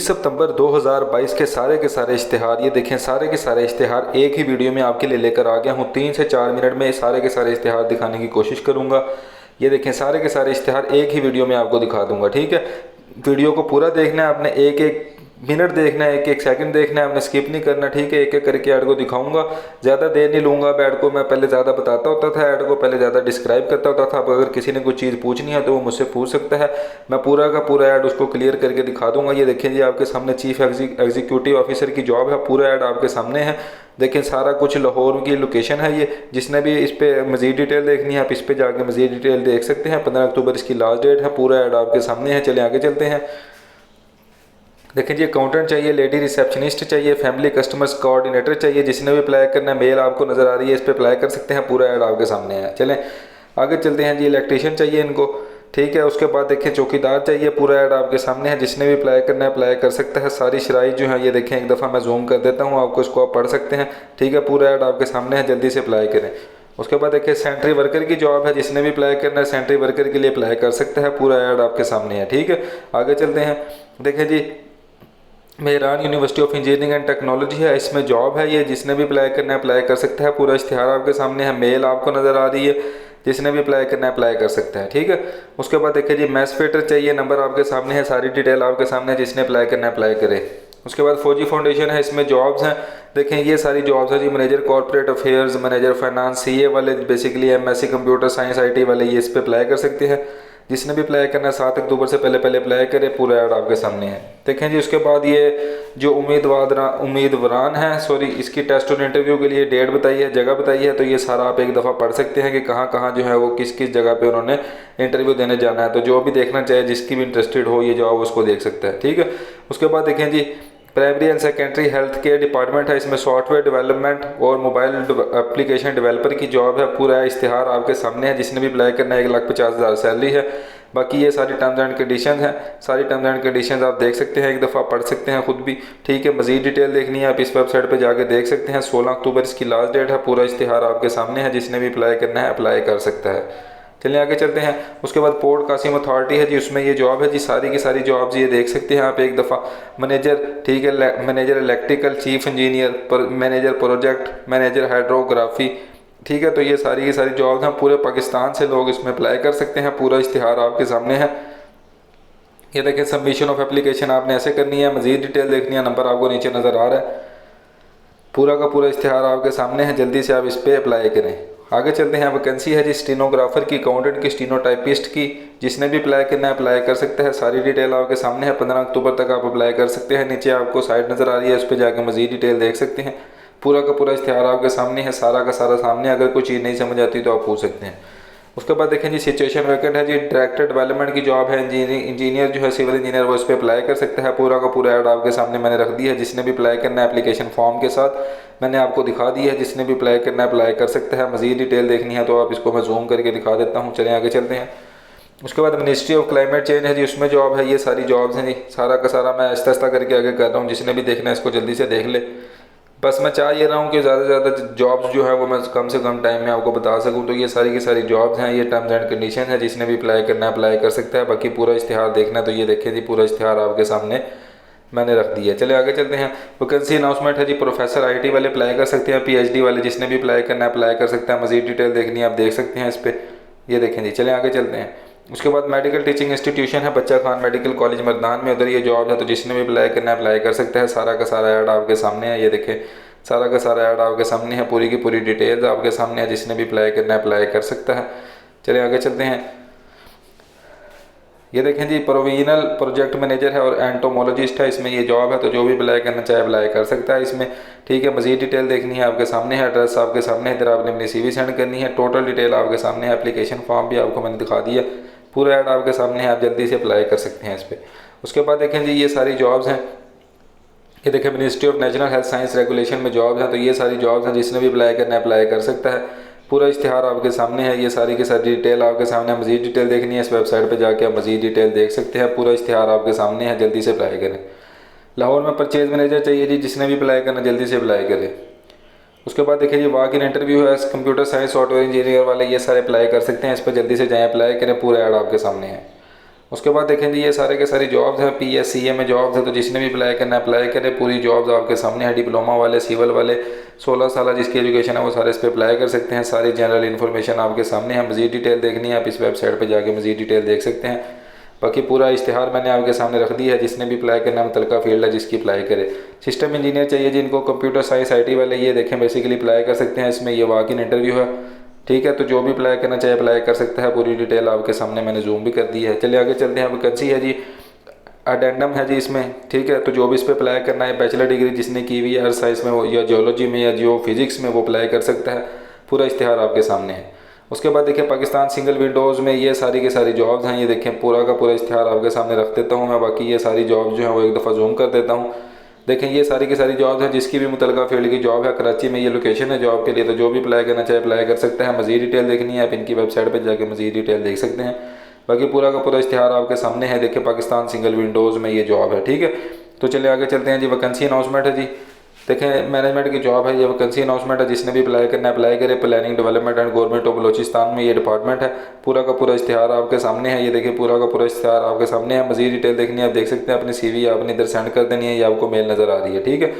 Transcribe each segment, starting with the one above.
सितंबर 2022 के सारे इश्तिहार, ये देखें सारे के सारे इश्तिहार एक ही वीडियो में आपके लिए लेकर आ गया हूँ। 3 से 4 मिनट में सारे के सारे इश्तिहार दिखाने की कोशिश करूँगा। ये देखें सारे के सारे इश्तिहार एक ही वीडियो में आपको दिखा दूँगा, ठीक है। वीडियो को पूरा देखना है आपने, एक एक मिनट देखना है, एक एक सेकंड देखना है आपने, स्किप नहीं करना, ठीक है। एक एक करके ऐड को दिखाऊंगा, ज़्यादा देर नहीं लूँगा। अब ऐड को मैं पहले ज़्यादा बताता होता था, ऐड को पहले ज़्यादा डिस्क्राइब करता होता था। अब अगर किसी ने कोई चीज़ पूछनी है तो वो मुझसे पूछ सकता है, मैं पूरा का पूरा ऐड उसको क्लियर करके दिखा दूंगा। ये देखें जी आपके सामने चीफ एग्जीक्यूटिव ऑफिसर की जॉब है, पूरा ऐड आपके सामने है। देखें सारा कुछ लाहौर की लोकेशन है। ये जिसने भी इस पर मज़ीद डिटेल देखनी है आप इस पर जाके मज़ीद डिटेल देख सकते हैं। 15 अक्टूबर इसकी लास्ट डेट है, पूरा ऐड आपके सामने है। चले आगे चलते हैं। देखें जी अकाउंटेंट चाहिए, लेडी रिसेप्शनिस्ट चाहिए, फैमिली कस्टमर्स कोऑर्डिनेटर चाहिए। जिसने भी अप्लाई करना है, मेल आपको नज़र आ रही है, इस पर अप्लाई कर सकते हैं। पूरा ऐड आपके सामने है। चलें आगे चलते हैं जी। इलेक्ट्रीशियन चाहिए इनको, ठीक है। उसके बाद देखें चौकीदार चाहिए, पूरा ऐड आपके सामने है। जिसने भी अप्लाई करना है अप्लाई कर सकता है। सारी शराइत जो है ये देखें, एक दफ़ा मैं जूम कर देता हूँ आपको, इसको आप पढ़ सकते हैं, ठीक है। पूरा ऐड आपके सामने है, जल्दी से अप्लाई करें। उसके बाद देखिए सेंट्री वर्कर की जॉब है, जिसने भी अप्लाई करना है सेंट्री वर्कर के लिए अप्लाई कर सकता है। पूरा ऐड आपके सामने है, ठीक है। आगे चलते हैं। देखें जी Mehran university of engineering and technology है, इसमें जॉब है। ये जिसने भी अप्लाई करना है अप्लाई कर सकता है। पूरा इश्तिहार आपके सामने है, मेल आपको नज़र आ रही है। जिसने भी अप्लाई करना है अप्लाई कर सकता है, ठीक है। उसके बाद देखिए जी मैथ्स फिटर चाहिए, नंबर आपके सामने है, सारी डिटेल आपके सामने है। जिसने अप्लाई करना है अप्लाई करे। उसके बाद फौजी फाउंडेशन है, इसमें जॉब्स हैं। देखें ये सारी जॉब्स हैं जी। Manager corporate affairs, manager finance, CA वाले, basically MSc computer science IT वाले, ये इस पर अप्लाई कर सकते हैं। जिसने भी अप्लाई करना है 7 अक्टूबर से पहले अप्लाई करें। पूरा ऐड आपके सामने है, देखें जी। उसके बाद ये जो उम्मीदवारान हैं, सॉरी, इसकी टेस्ट और इंटरव्यू के लिए डेट बताई है, जगह बताई है। तो ये सारा आप एक दफ़ा पढ़ सकते हैं कि कहाँ कहाँ जो है वो किस किस जगह पे उन्होंने इंटरव्यू देने जाना है। तो जो भी देखना चाहे, जिसकी भी इंटरेस्टेड हो ये जॉब, उसको देख सकता है, ठीक है। उसके बाद देखें जी primary and secondary health care department है, इसमें सॉफ्टवेयर डेवलपमेंट और मोबाइल एप्लीकेशन डेवलपर की जॉब है। पूरा इश्तिहार आपके सामने है। जिसने भी अप्लाई करना है 1,50,000 सैलरी है। बाकी ये सारी टर्म्स एंड कंडीशन हैं, सारी टर्म्स एंड कंडीशन आप देख सकते हैं, एक दफ़ा पढ़ सकते हैं खुद भी, ठीक है। मज़ीद डिटेल देखनी है आप इस वेबसाइट पर जाके देख सकते हैं। 16 अक्टूबर इसकी लास्ट डेट है। पूरा इश्तिहार आपके सामने है। जिसने भी अप्लाई करना है अप्लाई कर सकता है। चलिए आगे चलते हैं। उसके बाद पोर्ट कासिम अथॉरिटी है जी, उसमें ये जॉब है जी। सारी की सारी जॉब्स ये देख सकते हैं आप एक दफ़ा। मैनेजर, ठीक है, manager electrical, chief engineer, manager project, manager hydrography, ठीक है। तो ये सारी की सारी जॉब्स हैं। पूरे पाकिस्तान से लोग इसमें अप्लाई कर सकते हैं। पूरा इश्तिहार आपके सामने है। ये देखें सबमिशन ऑफ एप्लीकेशन आपने ऐसे करनी है। मज़ीद डिटेल देखनी है, नंबर आपको नीचे नज़र आ रहा है। पूरा का पूरा इश्तिहार आपके सामने है, जल्दी से आप इस पर अप्लाई करें। आगे चलते हैं। वैकेंसी है जी स्टीनोग्राफर की, अकाउंटेंट की, स्टीनोटाइपिस्ट की। जिसने भी अप्लाई करना है अप्लाई कर सकता है। सारी डिटेल आपके सामने है। 15 अक्टूबर तक आप अप्लाई कर सकते हैं। नीचे आपको साइट नज़र आ रही है, उस पर जाकर मज़ीद डिटेल देख सकते हैं। पूरा का पूरा इश्तिहार आपके सामने है, सारा का सारा सामने। अगर कोई चीज़ नहीं समझ आती तो आप पूछ सकते हैं। उसके बाद देखें जी सिचुएशन वैकेंट है जी, डायरेक्टर डेवलपमेंट की जॉब है। इंजीनियर जो है सिविल इंजीनियर, वो इस पर अप्लाई कर सकता है। पूरा का पूरा ऐड आपके सामने मैंने रख दिया है। जिसने भी अप्लाई करना है एप्लीकेशन फॉर्म के साथ मैंने आपको दिखा दी है। जिसने भी अप्लाई करना है अप्लाई कर सकता है। मज़ीद डिटेल देखनी है तो आप इसको मैं जूम करके दिखा देता हूँ। चलें आगे चलते हैं। उसके बाद मिनिस्ट्री ऑफ क्लाइमेट चेंज है जी, उसमें जॉब है। ये सारी जॉब्स हैं जी, सारा का सारा मैं आहिस्ता आहिस्ता करके आगे कर रहा हूँ। जिसने भी देखना है इसको जल्दी से देख ले। बस मैं चाह ये रहा हूँ कि ज़्यादा से ज़्यादा जॉब्स जो है वो मैं कम से कम टाइम में आपको बता सकूँ। तो ये सारी की सारी जॉब्स हैं, ये टर्म्स एंड कंडीशन है। जिसने भी अप्लाई करना है अप्लाई कर सकता है। बाकी पूरा इश्तिहार देखना है तो ये देखें जी, पूरा इश्तिहार आपके सामने मैंने रख दिया है। चले आगे चलते हैं। वैकेंसी अनाउंसमेंट है जी, प्रोफेसर आईटी वाले अप्लाई कर सकते हैं, पीएचडी वाले जिसने भी अप्लाई करना है अप्लाई कर सकते हैं। मज़ीद डिटेल देखनी है आप देख सकते हैं इस पर, ये देखें जी। चले आगे चलते हैं। उसके बाद मेडिकल टीचिंग इंस्टीट्यूशन है, बच्चा खान मेडिकल कॉलेज मरदान में, उधर ये जॉब है। तो जिसने भी अप्लाई करना है अप्लाई कर सकता है। सारा का सारा ऐड आपके सामने है, ये देखें सारा का सारा ऐड आपके सामने है। पूरी की पूरी डिटेल्स आपके सामने है। जिसने भी अप्लाई करना है अप्लाई कर सकता है। चलिए आगे चलते हैं। ये देखें जी प्रोविजनल प्रोजेक्ट मैनेजर है और एंटोमोलॉजिस्ट है, इसमें ये जॉब है। तो जो भी अप्लाई करना चाहे अप्लाई कर सकता है इसमें, ठीक है। मज़ीद डिटेल देखनी है आपके सामने है, एड्रेस आपके सामने है, इधर आपने अपनी CV सेंड करनी है। टोटल डिटेल आपके सामने है, एप्लीकेशन फॉर्म भी आपको मैंने दिखा दिया। पूरा ऐड आपके सामने है, आप जल्दी से अप्लाई कर सकते हैं इस पर। उसके बाद देखें जी ये सारी जॉब्स हैं। ये देखें ministry of national health science regulation में जॉब्स हैं। तो ये सारी जॉब्स हैं। जिसने भी अप्लाई करना है अप्लाई कर सकता है। पूरा इश्तिहार आपके सामने है, ये सारी की सारी डिटेल आपके सामने। मज़ीद डिटेल देखनी है इस वेबसाइट पे जाके आप मज़ीद डिटेल देख सकते हैं। पूरा इश्तिहार आपके सामने है, जल्दी से अप्लाई करें। लाहौर में परचेज मैनेजर चाहिए जी, जिसने भी अप्लाई करना जल्दी से अप्लाई करें। उसके बाद देखिए जी वॉक इन इंटरव्यू है, कंप्यूटर साइंस सॉफ्टवेयर इंजीनियर वाले, ये सारे अप्लाई कर सकते हैं। इस पर जल्दी से जाएँ अप्लाई करें। पूरा ऐड आपके सामने है। उसके बाद देखें जी ये सारे के सारी जॉब्स हैं, PSCA में जॉब्स है, तो जिसने भी अप्लाई करना है अप्लाई करे। पूरी जॉब्स आपके सामने है, डिप्लोमा वाले, सिविल वाले, 16 साल जिसकी एजुकेशन है वो सारे इस पर अप्लाई कर सकते हैं। सारी जनरल इन्फॉर्मेशन आपके सामने है। मज़ीद डिटेल देखनी है आप इस वेबसाइट पर जाके मज़ीद डिटेल देख सकते हैं। बाकी पूरा इश्तिहार मैंने आपके सामने रख दिया है, जिसने भी अप्लाई करना है मुतलका फील्ड है जिसकी अप्लाई करे। सिस्टम इंजीनियर चाहिए जिनको, कंप्यूटर साइंस IT वाले, ये देखें बेसिकली अप्लाई कर सकते हैं। इसमें ये वॉक इन इंटरव्यू है, ठीक है। तो जो भी अप्लाई करना चाहे अप्लाई कर सकता है। पूरी डिटेल आपके सामने मैंने जूम भी कर दी है। चलिए आगे चलते हैं। वैकेंसी है जी, अडेंडम है जी इसमें, ठीक है। तो जो भी इस पर अप्लाई करना है, बैचलर डिग्री जिसने की हुई है हर साइंस में हो, या जियोलॉजी में या जियो फिजिक्स में, वो अप्लाई कर सकता है। पूरा इश्तिहार आपके सामने है। उसके बाद देखिए पाकिस्तान सिंगल विंडोज़ में ये सारी की सारी जॉब्स हैं। ये देखें पूरा का पूरा इश्तिहार आपके सामने रख देता हूँ मैं। बाकी ये सारी जॉब्स जो हैं वो एक दफ़ा जूम कर देता हूँ। देखें ये सारी की सारी जॉब्स हैं, जिसकी भी मुतलका फील्ड की जॉब है। कराची में ये लोकेशन है जॉब के लिए, तो जो भी अप्लाई करना चाहे अप्लाई कर सकते हैं। मज़ीद डिटेल देखनी है आप इनकी वेबसाइट पर जाके मज़ीद डिटेल देख सकते हैं। बाकी पूरा का पूरा इश्तिहार आपके सामने है। देखिए पाकिस्तान सिंगल विंडोज़ में ये जॉब है, ठीक है। तो चलिए आगे चलते हैं जी। वैकेंसी अनाउंसमेंट है जी, देखें मैनेजमेंट की जॉब है। ये वैकेंसी अनाउंसमेंट है, जिसने भी अप्लाई करना है अप्लाई करे। Planning development and government of Balochistan में ये डिपार्टमेंट है। पूरा का पूरा इश्तिहार आपके सामने है। ये देखिए पूरा का पूरा इश्तिहार आपके सामने है। मज़ीद डिटेल देखनी है आप देख सकते हैं। अपनी CV आपने इधर सेंड कर देनी है, ये आपको मेल नज़र आ रही है, ठीक है।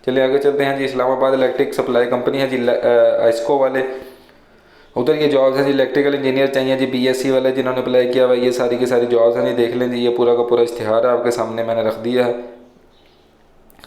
चलिए आगे चलते हैं जी। इस्लामाबाद इलेक्ट्रिक सप्लाई कंपनी है जी, ISCO वाले, उधर ये जॉब्स हैं जी। इलेक्ट्रिकल इंजीनियर चाहिए जी, BSc वाले जिन्होंने अप्लाई किया हुआ, ये सारी की सारी जॉब्स हैं जी। देख लें जी, ये पूरा का पूरा इश्तिहार है आपके सामने मैंने रख दिया है,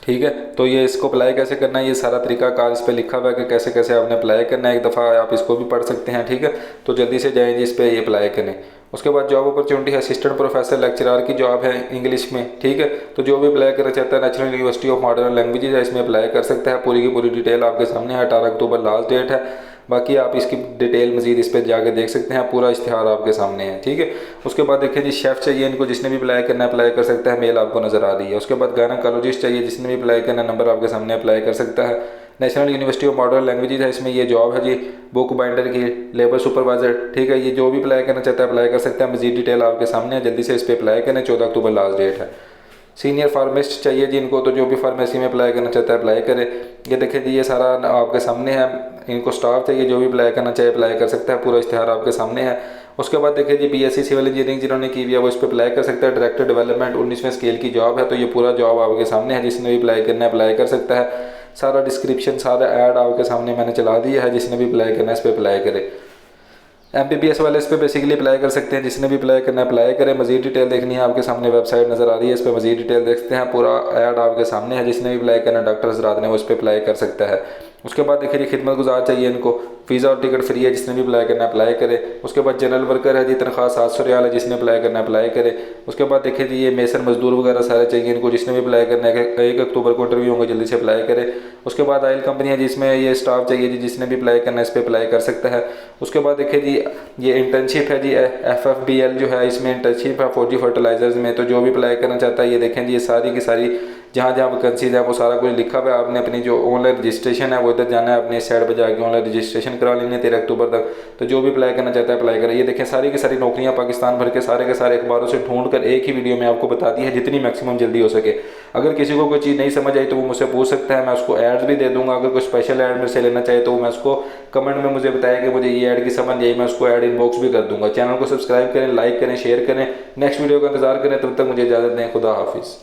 ठीक है। तो ये इसको अप्लाई कैसे करना है, ये सारा तरीकाकार इस पर लिखा हुआ है कि कैसे कैसे आपने अप्लाई करना है। एक दफ़ा आप इसको भी पढ़ सकते हैं, ठीक है। तो जल्दी से जाएँ जी इस पर, ये अप्लाई करें। उसके बाद जॉब अपॉर्चुनिटी है, असिस्टेंट प्रोफेसर लेक्चरर की जॉब है इंग्लिश में, ठीक है। तो जो भी अप्लाई करना चाहता है, national university of modern languages है, इसमें अप्लाई कर सकता है। पूरी की पूरी डिटेल आपके सामने है। 18 अक्टूबर लास्ट डेट है। बाकी आप इसकी डिटेल मज़ीद इस पर जाके देख सकते हैं। पूरा इश्तिहार आपके सामने है, ठीक है। उसके बाद देखिए जी शेफ़ चाहिए इनको, जिसने भी अप्लाई करना है अप्लाई कर सकता है। मेल आपको नज़र आ रही है। उसके बाद गायनोकोलॉजिस्ट चाहिए, जिसने भी अप्लाई करना है नंबर आपके सामने अप्लाई कर सकता है। National university of modern languages है, इसमें ये जॉब है जी बुक बाइंडर की, लेबर सुपरवाइजर, ठीक है। ये जो भी अप्लाई करना चाहता है अप्लाई कर सकता है। मज़ीद डिटेल आपके सामने है, जल्दी से इस पर अप्लाई करें। 14 अक्टूबर लास्ट डेट है। सीनियर फार्मासिस्ट चाहिए जिनको, तो जो भी फार्मेसी में अप्लाई करना चाहता है अप्लाई करे। ये देखिए जी ये सारा आपके सामने है। इनको स्टाफ चाहिए, जो भी अप्लाई करना चाहे अप्लाई कर सकता है। पूरा इश्तिहार आपके सामने है। उसके बाद देखिए जी BSc सिविल इंजीनियरिंग जिन्होंने की हुई है वो इस पर अप्लाई कर सकता है। डायरेक्टर डेवलपमेंट 19वें स्केल की जॉब है, तो ये पूरा जॉब आपके सामने है। जिसने भी अप्लाई करना है अप्लाई कर सकता है। सारा डिस्क्रिप्शन सारा ऐड आपके सामने मैंने चला दिया है। जिसने भी अप्लाई करना है इस पर अप्लाई करे। MBBS वाले इस पर बेसिकली अप्लाई कर सकते हैं। जिसने भी अप्लाई करना है अप्लाई करें। मज़ीद डिटेल देखनी है आपके सामने वेबसाइट नज़र आ रही है, इस पर मज़ीद डिटेल देखते हैं। पूरा ऐड आपके सामने है। जिसने भी अप्लाई करना है डॉक्टर हज़रात ने वो इस पर अप्लाई कर सकता है। उसके बाद देखिए खिदमत गुजार चाहिए इनको, वीज़ा और टिकट फ्री है। जिसने भी अप्लाई करना है अप्लाई करे। उसके बाद जनरल वर्कर है जी, तनख्वाह 700 रियाल है। जिसने अप्लाई करना है अप्लाई करे। उसके बाद देखिए जी ये मेसर मजदूर वगैरह सारे चाहिए इनको। जिसने भी अप्लाई करना है 1 अक्टूबर को इंटरव्यू होंगे, जल्दी से अप्लाई करे। उसके बाद आयल कंपनी है जिसमें ये स्टाफ चाहिए जी। जिसने भी अप्लाई करना है इस पर अप्लाई कर सकता है। उसके बाद देखिए जी ये इंटर्नशिप है जी, FFBL जो है, इसमें इंटर्नशिप है फौजी फर्टिलाइजर्स में। तो जो भी अप्लाई करना चाहता है, ये देखें जी ये सारी की सारी जहाँ जहाँ वैकेंसीज है वो सारा कुछ लिखा हुआ है। आपने अपनी जो ऑनलाइन रजिस्ट्रेशन है वो इधर जाना है, अपने साइड पर जाके ऑनलाइन रजिस्ट्रेशन करा लेनी है 13 अक्टूबर तक। तो जो भी अप्लाई करना चाहता है अप्लाई करें। ये देखें सारी की सारी नौकरियाँ पाकिस्तान भर के सारे अखबारों से ढूंढ कर एक ही वीडियो में आपको बता दी है, जितनी मैक्सिमम जल्दी हो सके। अगर किसी को कोई चीज़ नहीं समझ आई तो वो मुझसे पूछ सकता है, मैं उसको एड्स भी दे दूँगा। अगर कोई स्पेशल ऐड मेरे से लेना चाहे तो मैं उसको कमेंट में मुझे बताया कि मुझे ये ऐड की समझ आई, मैं उसको ऐड इनबॉक्स भी कर दूँगा। चैनल को सब्सक्राइब करें, लाइक करें, शेयर करें। नेक्स्ट वीडियो का इंतजार करें, तब तक मुझे इजाज़त दें। खुदा हाफिज़।